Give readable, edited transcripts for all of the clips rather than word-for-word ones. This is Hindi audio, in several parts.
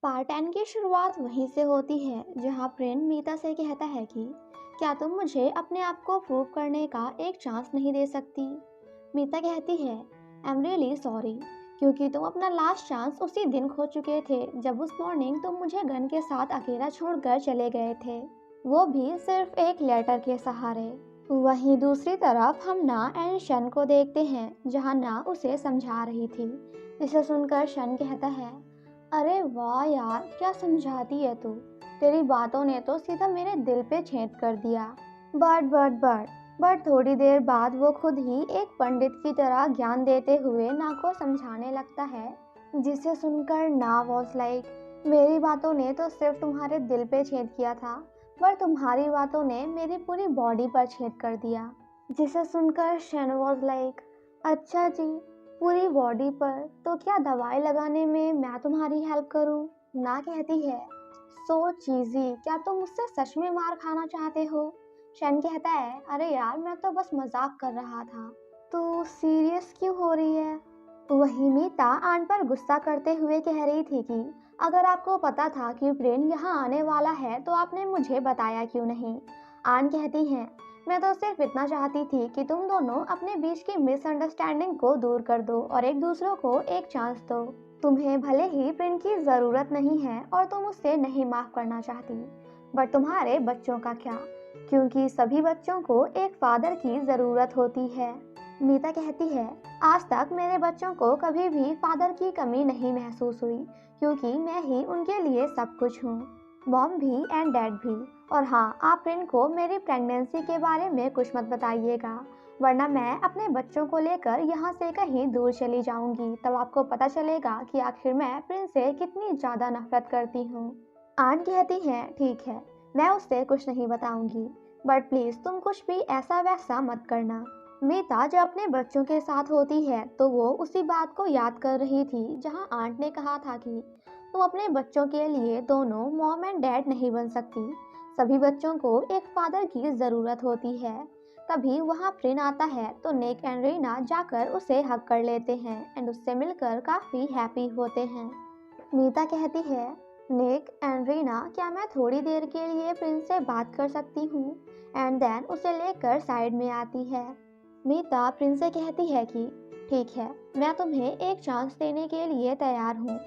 पार्ट 10 की शुरुआत वहीं से होती है जहां प्रिन मीता से कहता है कि क्या तुम मुझे अपने आप को प्रूव करने का एक चांस नहीं दे सकती। मीता कहती है आई एम रियली सॉरी, क्योंकि तुम अपना लास्ट चांस उसी दिन खो चुके थे जब उस मॉर्निंग तुम मुझे गन के साथ अकेला छोड़कर चले गए थे, वो भी सिर्फ एक लेटर के सहारे। वहीं दूसरी तरफ हम ना एंड शन को देखते हैं जहां ना उसे समझा रही थी, जिसे सुनकर शन कहता है अरे वाह यार, क्या समझाती है तू। तेरी बातों ने तो सीधा मेरे दिल पे छेद कर दिया। बट थोड़ी देर बाद वो खुद ही एक पंडित की तरह ज्ञान देते हुए ना को समझाने लगता है, जिसे सुनकर ना वॉज लाइक मेरी बातों ने तो सिर्फ तुम्हारे दिल पे छेद किया था, पर तुम्हारी बातों ने मेरी पूरी बॉडी पर छेद कर दिया। जिसे सुनकर शन वॉज लाइक अच्छा जी, पूरी बॉडी पर, तो क्या दवाई लगाने में मैं तुम्हारी हेल्प करूं? ना कहती है सो चीजी, क्या तुम मुझसे सच में मार खाना चाहते हो? शन कहता है अरे यार, मैं तो बस मजाक कर रहा था। तो सीरियस क्यों हो रही है? वही मीता आन पर गुस्सा करते हुए कह रही थी कि अगर आपको पता था कि प्रिन यहाँ आने वाला है तो आपने मुझे बताया क्यों नहीं। आन कहती हैं मैं तो सिर्फ इतना चाहती थी कि तुम दोनों अपने बीच की मिसअंडरस्टैंडिंग को दूर कर दो और एक दूसरों को एक चांस दो। तुम्हें भले ही प्रिन की जरूरत नहीं है और तुम उससे नहीं माफ करना चाहती, बट तुम्हारे बच्चों का क्या? क्योंकि सभी बच्चों को एक फादर की जरूरत होती है। मीता कहती है आज तक मेरे बच्चों को कभी भी फादर की कमी नहीं महसूस हुई, क्योंकि मैं ही उनके लिए सब कुछ हूँ, मॉम भी एंड डैड भी। और हाँ, आप प्रिन को मेरी प्रेगनेंसी के बारे में कुछ मत बताइएगा, वरना मैं अपने बच्चों को लेकर यहाँ से कहीं दूर चली जाऊंगी, तब आपको पता चलेगा कि आखिर मैं प्रिन से कितनी ज़्यादा नफरत करती हूँ। आन कहती है ठीक है, मैं उससे कुछ नहीं बताऊंगी, बट प्लीज़ तुम कुछ भी ऐसा वैसा मत करना। मीता जब अपने बच्चों के साथ होती है तो वो उसी बात को याद कर रही थी जहां आंट ने कहा था कि तुम अपने बच्चों के लिए दोनों मॉम एंड डैड नहीं बन सकती, सभी बच्चों को एक फादर की ज़रूरत होती है। तभी वहां प्रिन आता है तो नेक एंड रीना जाकर उसे हक कर लेते हैं एंड उससे मिलकर काफ़ी हैप्पी होते हैं। मीता कहती है निक एंड रीना, क्या मैं थोड़ी देर के लिए प्रिंस से बात कर सकती हूँ? एंड देन उसे लेकर साइड में आती है। मीता प्रिंस से कहती है कि ठीक है, मैं तुम्हें एक चांस देने के लिए तैयार हूँ,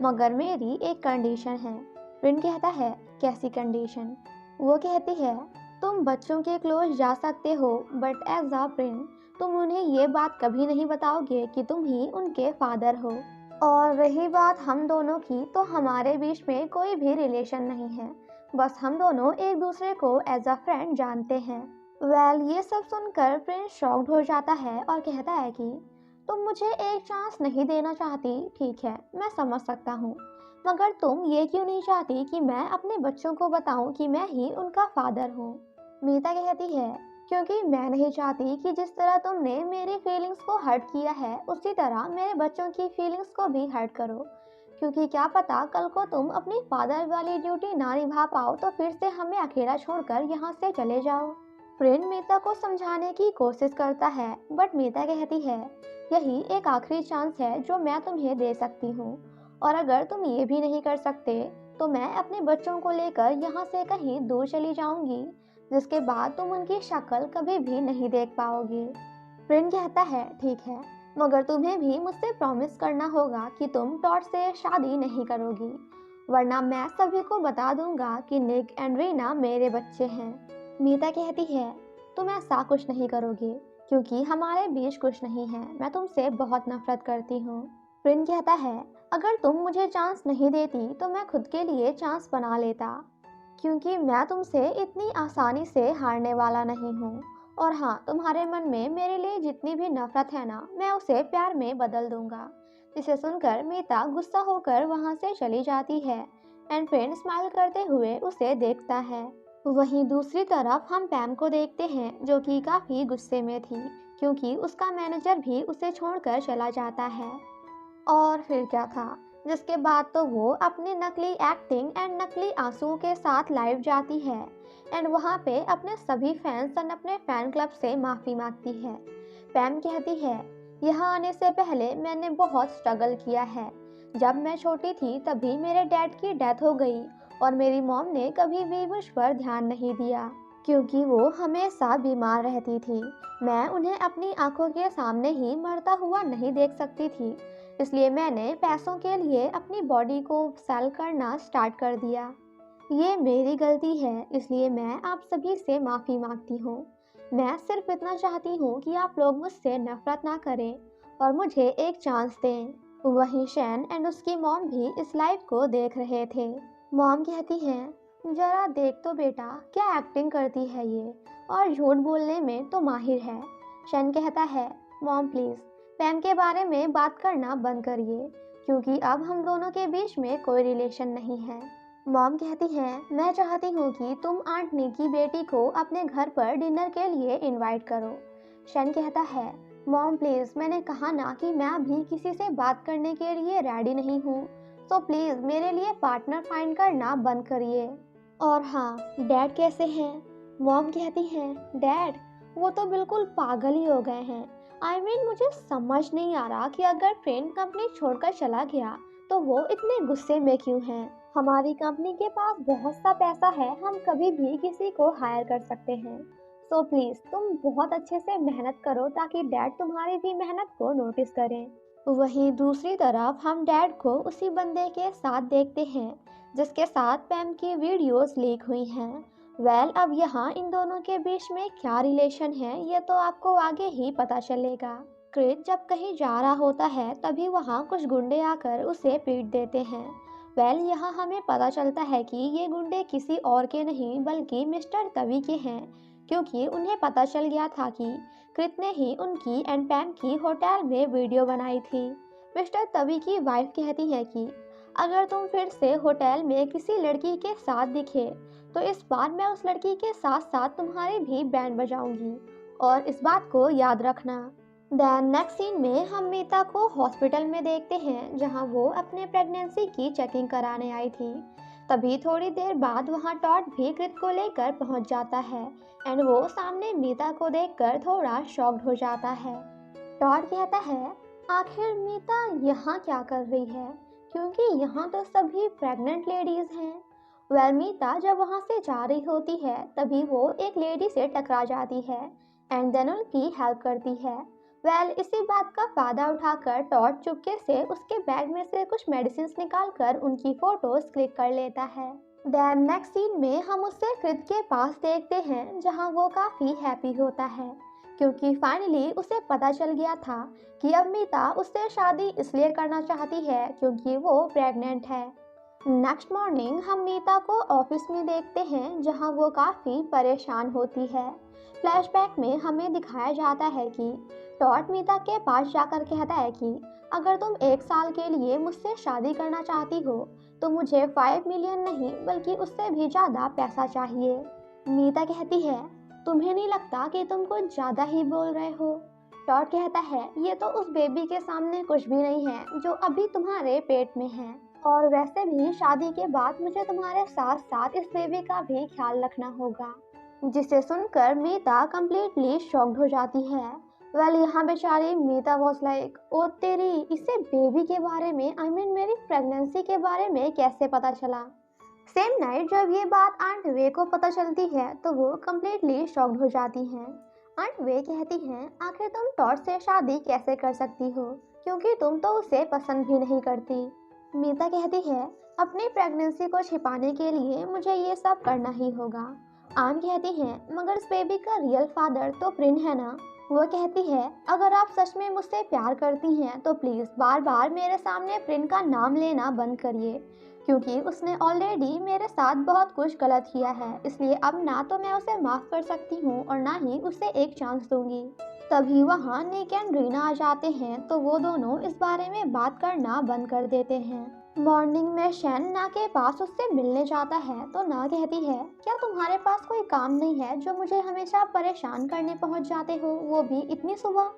मगर मेरी एक कंडीशन है। प्रिंस कहता है कैसी कंडीशन? वो कहती है तुम बच्चों के क्लोज जा सकते हो, बट एज अ प्रिंस तुम उन्हें ये बात कभी नहीं बताओगे कि तुम ही उनके फादर हो। और रही बात हम दोनों की, तो हमारे बीच में कोई भी रिलेशन नहीं है, बस हम दोनों एक दूसरे को एज अ फ्रेंड जानते हैं। ये सब सुनकर प्रिंस शॉक्ड हो जाता है और कहता है कि तुम मुझे एक चांस नहीं देना चाहती, ठीक है मैं समझ सकता हूँ, मगर तुम ये क्यों नहीं चाहती कि मैं अपने बच्चों को बताऊं कि मैं ही उनका फादर हूँ? मीता कहती है क्योंकि मैं नहीं चाहती कि जिस तरह तुमने मेरी फीलिंग्स को हर्ट किया है उसी तरह मेरे बच्चों की फीलिंग्स को भी हर्ट करो, क्योंकि क्या पता कल को तुम अपनी फादर वाली ड्यूटी ना निभा पाओ तो फिर से हमें अकेला छोड़कर यहाँ से चले जाओ। प्रिन मीता को समझाने की कोशिश करता है, बट मीता कहती है यही एक आखिरी चांस है जो मैं तुम्हें दे सकती हूँ, और अगर तुम ये भी नहीं कर सकते तो मैं अपने बच्चों को लेकर यहाँ से कहीं दूर चली जाऊंगी, जिसके बाद तुम उनकी शक्ल कभी भी नहीं देख पाओगे। प्रिन कहता है ठीक है, मगर तुम्हें भी मुझसे प्रॉमिस करना होगा कि तुम टॉड से शादी नहीं करोगी, वरना मैं सभी को बता दूंगा कि निक एंड रीना मेरे बच्चे हैं। मीता कहती है तुम ऐसा कुछ नहीं करोगे, क्योंकि हमारे बीच कुछ नहीं है, मैं तुमसे बहुत नफरत करती हूँ। प्रिन कहता है अगर तुम मुझे चांस नहीं देती तो मैं खुद के लिए चांस बना लेता, क्योंकि मैं तुमसे इतनी आसानी से हारने वाला नहीं हूँ। और हाँ, तुम्हारे मन में मेरे लिए जितनी भी नफरत है ना, मैं उसे प्यार में बदल दूंगा। जिसे सुनकर मीता गुस्सा होकर वहाँ से चली जाती है एंड फ्रेंड स्माइल करते हुए उसे देखता है। वहीं दूसरी तरफ हम पैम को देखते हैं जो कि काफ़ी गुस्से में थी, क्योंकि उसका मैनेजर भी उसे छोड़कर चला जाता है। और फिर क्या था, जिसके बाद तो वो अपनी नकली एक्टिंग एंड नकली आंसुओं के साथ लाइव जाती है एंड वहाँ पे अपने सभी फैंस और अपने फैन क्लब से माफ़ी मांगती है। पैम कहती है यहाँ आने से पहले मैंने बहुत स्ट्रगल किया है, जब मैं छोटी थी तभी मेरे डैड की डेथ हो गई और मेरी मॉम ने कभी भी मुझ पर ध्यान नहीं दिया क्योंकि वो हमेशा बीमार रहती थी। मैं उन्हें अपनी आंखों के सामने ही मरता हुआ नहीं देख सकती थी, इसलिए मैंने पैसों के लिए अपनी बॉडी को सेल करना स्टार्ट कर दिया। ये मेरी गलती है, इसलिए मैं आप सभी से माफ़ी मांगती हूँ। मैं सिर्फ इतना चाहती हूँ कि आप लोग मुझसे नफरत ना करें और मुझे एक चांस दें। वहीं शैन एंड उसकी मॉम भी इस लाइव को देख रहे थे। मॉम कहती हैं, जरा देख तो बेटा, क्या एक्टिंग करती है ये, और झूठ बोलने में तो माहिर है। शैन कहता है, मॉम प्लीज़ पैम के बारे में बात करना बंद करिए, क्योंकि अब हम दोनों के बीच में कोई रिलेशन नहीं है। मॉम कहती हैं, मैं चाहती हूँ कि तुम आंट नी की बेटी को अपने घर पर डिनर के लिए इनवाइट करो। शैन कहता है, मॉम प्लीज़, मैंने कहा ना कि मैं अभी किसी से बात करने के लिए रेडी नहीं हूँ, तो प्लीज़ मेरे लिए पार्टनर फाइंड करना बंद करिए। और हाँ, डैड कैसे हैं? मॉम कहती हैं, डैड वो तो बिल्कुल पागल ही हो गए हैं। मुझे समझ नहीं आ रहा कि अगर फ्रेंड कंपनी छोड़कर चला गया तो वो इतने गुस्से में क्यों हैं। हमारी कंपनी के पास बहुत सा पैसा है, हम कभी भी किसी को हायर कर सकते हैं। सो प्लीज़ तुम बहुत अच्छे से मेहनत करो ताकि डैड तुम्हारी भी मेहनत को नोटिस करें। वहीं दूसरी तरफ हम डैड को उसी बंदे के साथ देखते हैं जिसके साथ पैम की वीडियोस लीक हुई हैं। अब यहाँ इन दोनों के बीच में क्या रिलेशन है ये तो आपको आगे ही पता चलेगा। क्रिस जब कहीं जा रहा होता है तभी वहाँ कुछ गुंडे आकर उसे पीट देते हैं। यहाँ हमें पता चलता है कि ये गुंडे किसी और के नहीं बल्कि मिस्टर तवी के हैं, क्योंकि उन्हें पता चल गया था कि क्रिस ने ही उनकी एंड पैम की होटल में वीडियो बनाई थी। मिस्टर तवी की वाइफ कहती है कि अगर तुम फिर से होटल में किसी लड़की के साथ दिखे तो इस बार मैं उस लड़की के साथ साथ तुम्हारी भी बैंड बजाऊंगी, और इस बात को याद रखना। देन नेक्स्ट सीन में हम मीता को हॉस्पिटल में देखते हैं जहां वो अपने प्रेगनेंसी की चेकिंग कराने आई थी। तभी थोड़ी देर बाद वहां टॉड भी क्रिस को लेकर पहुंच जाता है एंड वो सामने मीता को देखकर थोड़ा शॉक्ड हो जाता है। टॉड कहता है, आखिर मीता यहाँ क्या कर रही है, क्योंकि यहाँ तो सभी प्रेग्नेंट लेडीज हैं। मीता जब वहाँ से जा रही होती है तभी वो एक लेडी से टकरा जाती है एंड देन उनकी हेल्प करती है। इसी बात का फायदा उठाकर टॉड चुपके से उसके बैग में से कुछ मेडिसिन निकालकर उनकी फोटोज क्लिक कर लेता है। देन नेक्स्ट सीन में हम उसे क्रिस के पास देखते हैं जहां वो काफ़ी हैप्पी होता है क्योंकि फाइनली उसे पता चल गया था कि अब मीता उससे शादी इसलिए करना चाहती है क्योंकि वो प्रेग्नेंट है। नेक्स्ट मॉर्निंग हम मीता को ऑफिस में देखते हैं जहां वो काफ़ी परेशान होती है। फ्लैशबैक में हमें दिखाया जाता है कि टॉड मीता के पास जाकर कहता है कि अगर तुम 1 साल के लिए मुझसे शादी करना चाहती हो तो मुझे 5 मिलियन नहीं बल्कि उससे भी ज़्यादा पैसा चाहिए। मीता कहती है, तुम्हें नहीं लगता कि तुम कुछ ज़्यादा ही बोल रहे हो? टॉड कहता है, ये तो उस बेबी के सामने कुछ भी नहीं है जो अभी तुम्हारे पेट में है, और वैसे भी शादी के बाद मुझे तुम्हारे साथ साथ इस बेबी का भी ख्याल रखना होगा। जिसे सुनकर मीता कम्प्लीटली शॉक्ड हो जाती है। यहाँ बेचारी मीता वॉज लाइक, ओ तेरी, इसे बेबी के बारे में मेरी प्रेगनेंसी के बारे में कैसे पता चला। सेम नाइट जब ये बात आंट वे को पता चलती है तो वो कम्प्लीटली शॉक्ड हो जाती हैं। आंट वे कहती हैं, आखिर तुम टॉड से शादी कैसे कर सकती हो क्योंकि तुम तो उसे पसंद भी नहीं करती। मीता कहती है, अपनी प्रेगनेंसी को छिपाने के लिए मुझे ये सब करना ही होगा। आन कहती है, मगर इस बेबी का रियल फादर तो प्रिन है ना। वो कहती है, अगर आप सच में मुझसे प्यार करती हैं तो प्लीज़ बार बार मेरे सामने प्रिन का नाम लेना बंद करिए, क्योंकि उसने ऑलरेडी मेरे साथ बहुत कुछ गलत किया है, इसलिए अब ना तो मैं उसे माफ़ कर सकती हूँ और ना ही उसे एक चांस दूंगी। तभी वहाँ निक एंड रीना आ जाते हैं तो वो दोनों इस बारे में बात करना बंद कर देते हैं। मॉर्निंग में शैन ना के पास उससे मिलने जाता है तो ना कहती है, क्या तुम्हारे पास कोई काम नहीं है जो मुझे हमेशा परेशान करने पहुंच जाते हो, वो भी इतनी सुबह।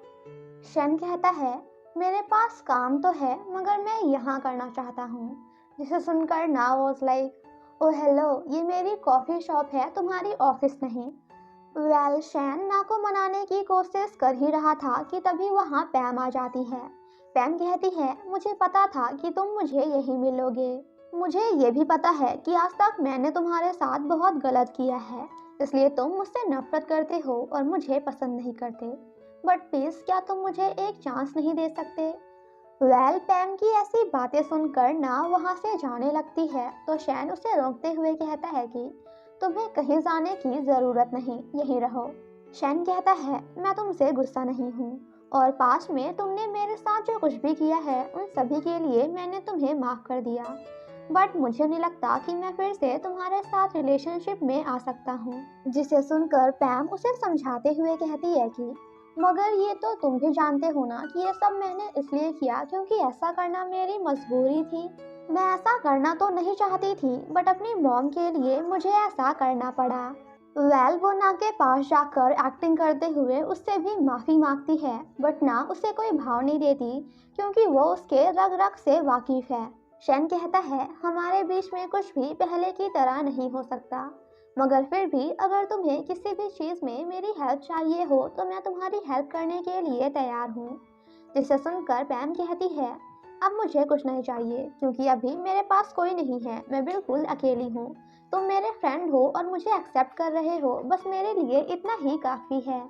शैन कहता है, मेरे पास काम तो है मगर मैं यहाँ करना चाहता हूँ। जिसे सुनकर ना वॉज लाइक, ओ हेलो, ये मेरी कॉफ़ी शॉप है, तुम्हारी ऑफिस नहीं। शैन ना को मनाने की कोशिश कर ही रहा था कि तभी वहाँ पैम आ जाती है। पैम कहती है, मुझे पता था कि तुम मुझे यहीं मिलोगे। मुझे ये भी पता है कि आज तक मैंने तुम्हारे साथ बहुत गलत किया है, इसलिए तुम मुझसे नफरत करते हो और मुझे पसंद नहीं करते। बट प्लीज क्या तुम मुझे एक चांस नहीं दे सकते? पैम की ऐसी बातें सुनकर ना वहाँ से जाने लगती है तो शैन उसे रोकते हुए कहता है कि तुम्हें कहीं जाने की ज़रूरत नहीं, यहीं रहो। शैन कहता है, मैं तुमसे गुस्सा नहीं हूँ और पास्ट में तुमने मेरे साथ जो कुछ भी किया है उन सभी के लिए मैंने तुम्हें माफ़ कर दिया। बट मुझे नहीं लगता कि मैं फिर से तुम्हारे साथ रिलेशनशिप में आ सकता हूँ। जिसे सुनकर पैम उसे समझाते हुए कहती है कि मगर ये तो तुम भी जानते हो ना कि ये सब मैंने इसलिए किया क्योंकि ऐसा करना मेरी मजबूरी थी। मैं ऐसा करना तो नहीं चाहती थी बट अपनी मॉम के लिए मुझे ऐसा करना पड़ा। वो ना के पास जाकर एक्टिंग करते हुए उससे भी माफ़ी मांगती है बट ना उसे कोई भाव नहीं देती क्योंकि वो उसके रग रग से वाकिफ है। शैन कहता है, हमारे बीच में कुछ भी पहले की तरह नहीं हो सकता, मगर फिर भी अगर तुम्हें किसी भी चीज़ में मेरी हेल्प चाहिए हो तो मैं तुम्हारी हेल्प करने के लिए तैयार हूँ। जिसे सुनकर पैम कहती है, अब मुझे कुछ नहीं चाहिए क्योंकि अभी मेरे पास कोई नहीं है, मैं बिल्कुल अकेली हूँ। तुम मेरे फ्रेंड हो और मुझे एक्सेप्ट कर रहे हो, बस मेरे लिए इतना ही काफ़ी है।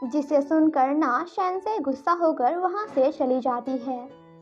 जिसे सुनकर ना शैन से गुस्सा होकर वहाँ से चली जाती है।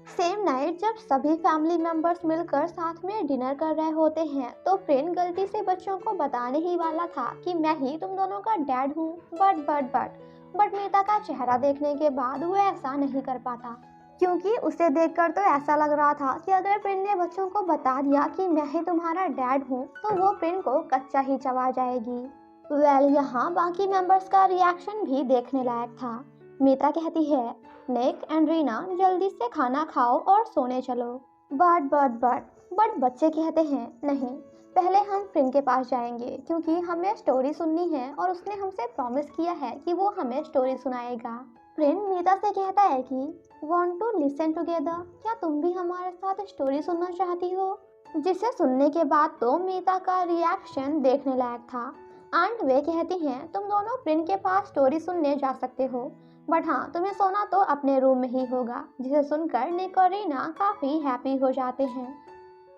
सेम नाइट जब सभी फैमिली मेंबर्स मिलकर साथ में डिनर कर रहे होते हैं तो फ्रेंड गलती से बच्चों को बताने ही वाला था कि मैं ही तुम दोनों का डैड हूँ। बट मीता का चेहरा देखने के बाद वो ऐसा नहीं कर पाता क्योंकि उसे देखकर तो ऐसा लग रहा था कि अगर प्रिन ने बच्चों को बता दिया कि मैं ही तुम्हारा डैड हूँ तो वो प्रिन को कच्चा ही चबा जाएगी। यहाँ बाकी मेंबर्स का रिएक्शन भी देखने लायक था। मीता कहती है, निक एंड रीना जल्दी से खाना खाओ और सोने चलो। बट बच्चे कहते हैं, नहीं, पहले हम प्रिन के पास जाएंगे क्योंकि हमें स्टोरी सुननी है और उसने हमसे प्रॉमिस किया है कि वो हमें स्टोरी सुनाएगा। प्रिन मीता से कहता है कि वांट टू लिसन टुगेदर, क्या तुम भी हमारे साथ स्टोरी सुनना चाहती हो? जिसे सुनने के बाद तो मीता का रिएक्शन देखने लायक था। आंट वे कहती हैं, तुम दोनों प्रिन के पास स्टोरी सुनने जा सकते हो बट हाँ, तुम्हें सोना तो अपने रूम में ही होगा। जिसे सुनकर निक और रीना काफ़ी हैप्पी हो जाते हैं।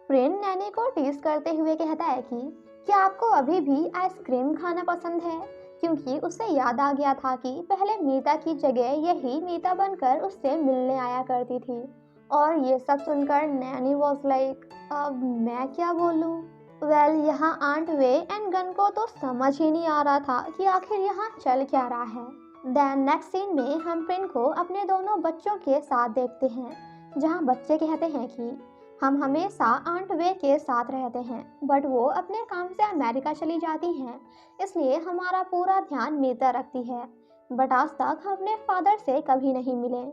प्रिन नैनी को टीज करते हुए कहता है कि क्या आपको अभी भी आइसक्रीम खाना पसंद है? क्योंकि उसे याद आ गया था कि पहले मीता की जगह यही मीता बनकर उससे मिलने आया करती थी। और ये सब सुनकर नैनी वॉज लाइक, अब मैं क्या बोलूँ? यहाँ आंट वे एंड गन को तो समझ ही नहीं आ रहा था कि आखिर यहाँ चल क्या रहा है। देन नेक्स्ट सीन में हम प्रिन को अपने दोनों बच्चों के साथ देखते हैं, जहाँ बच्चे कहते हैं कि हम हमेशा आंट वे के साथ रहते हैं बट वो अपने काम से अमेरिका चली जाती हैं, इसलिए हमारा पूरा ध्यान मीता रखती है। बट आज तक हम अपने फादर से कभी नहीं मिले।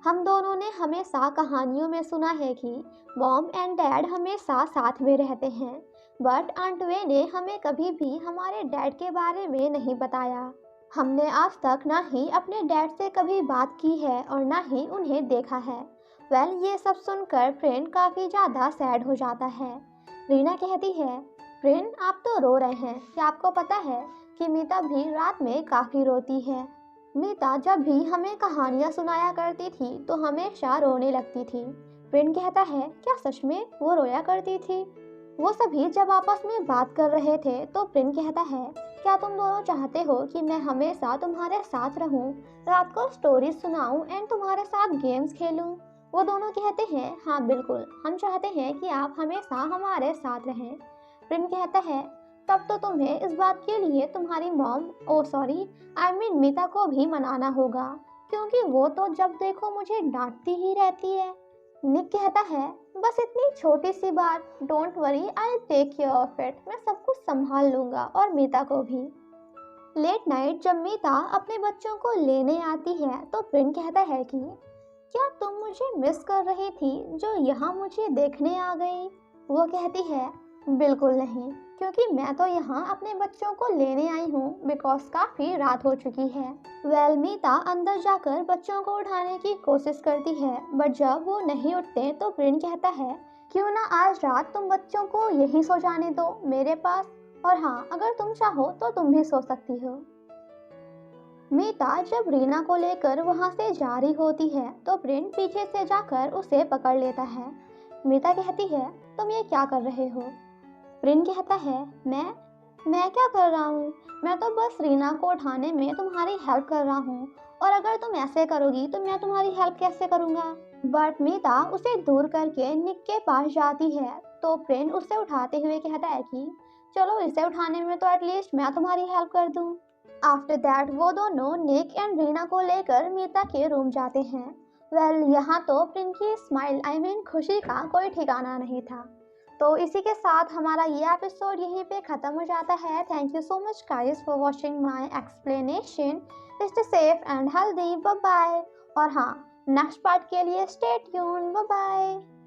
हम दोनों ने हमेशा कहानियों में सुना है कि मॉम एंड डैड हमेशा साथ में रहते हैं बट आंट वे ने हमें कभी भी हमारे डैड के बारे में नहीं बताया। हमने आज तक ना ही अपने डैड से कभी बात की है और ना ही उन्हें देखा है। ये सब सुनकर प्रिन काफ़ी ज़्यादा सैड हो जाता है। रीना कहती है, प्रिन आप तो रो रहे हैं, क्या आपको पता है कि मीता भी रात में काफ़ी रोती है? मीता जब भी हमें कहानियाँ सुनाया करती थी तो हमेशा रोने लगती थी। प्रिन कहता है, क्या सच में वो रोया करती थी? वो सभी जब आपस में बात कर रहे थे तो प्रिन कहता है, क्या तुम दोनों चाहते हो कि मैं हमेशा तुम्हारे साथ रहूं, रात को स्टोरीज सुनाऊं एंड तुम्हारे साथ गेम्स खेलूं? वो दोनों कहते हैं, हाँ बिल्कुल, हम चाहते हैं कि आप हमेशा हमारे साथ रहें। प्रिन कहता है, तब तो तुम्हें इस बात के लिए तुम्हारी मॉम, मीता को भी मनाना होगा क्योंकि वो तो जब देखो मुझे डांटती ही रहती है। निक कहता है, बस इतनी छोटी सी बात, don't worry, I take care of it, मैं सब कुछ संभाल लूंगा और मीता को भी। लेट नाइट जब मीता अपने बच्चों को लेने आती है तो प्रिन कहता है कि क्या तुम मुझे मिस कर रही थी जो यहाँ मुझे देखने आ गई? वो कहती है, बिल्कुल नहीं, क्योंकि मैं तो यहाँ अपने बच्चों को लेने आई हूँ बिकॉज काफ़ी रात हो चुकी है। मीता अंदर जाकर बच्चों को उठाने की कोशिश करती है बट जब वो नहीं उठते तो प्रिन कहता है, क्यों ना आज रात तुम बच्चों को यहीं सो जाने दो मेरे पास, और हाँ, अगर तुम चाहो तो तुम भी सो सकती हो। मीता जब रीना को लेकर वहां से जा रही होती है तो प्रिन पीछे से जाकर उसे पकड़ लेता है। मीता कहती है, तुम ये क्या कर रहे हो? प्रिन कहता है, मैं क्या कर रहा हूँ? मैं तो बस रीना को उठाने में तुम्हारी हेल्प कर रहा हूँ, और अगर तुम ऐसे करोगी तो मैं तुम्हारी हेल्प कैसे करूँगा? बट मीता उसे दूर करके निक के पास जाती है तो प्रिन उसे उठाते हुए कहता है कि चलो इसे उठाने में तो एटलीस्ट मैं तुम्हारी हेल्प कर दूँ। आफ्टर दैट वो दोनों निक एंड रीना को लेकर मीता के रूम जाते हैं। यहाँ तो प्रिन की स्माइल खुशी का कोई ठिकाना नहीं था। तो इसी के साथ हमारा ये एपिसोड यहीं पे ख़त्म हो जाता है। Thank you so much guys for watching my explanation. Stay safe and healthy, bye bye. और हाँ, नेक्स्ट पार्ट के लिए स्टे ट्यून, बाय बाय।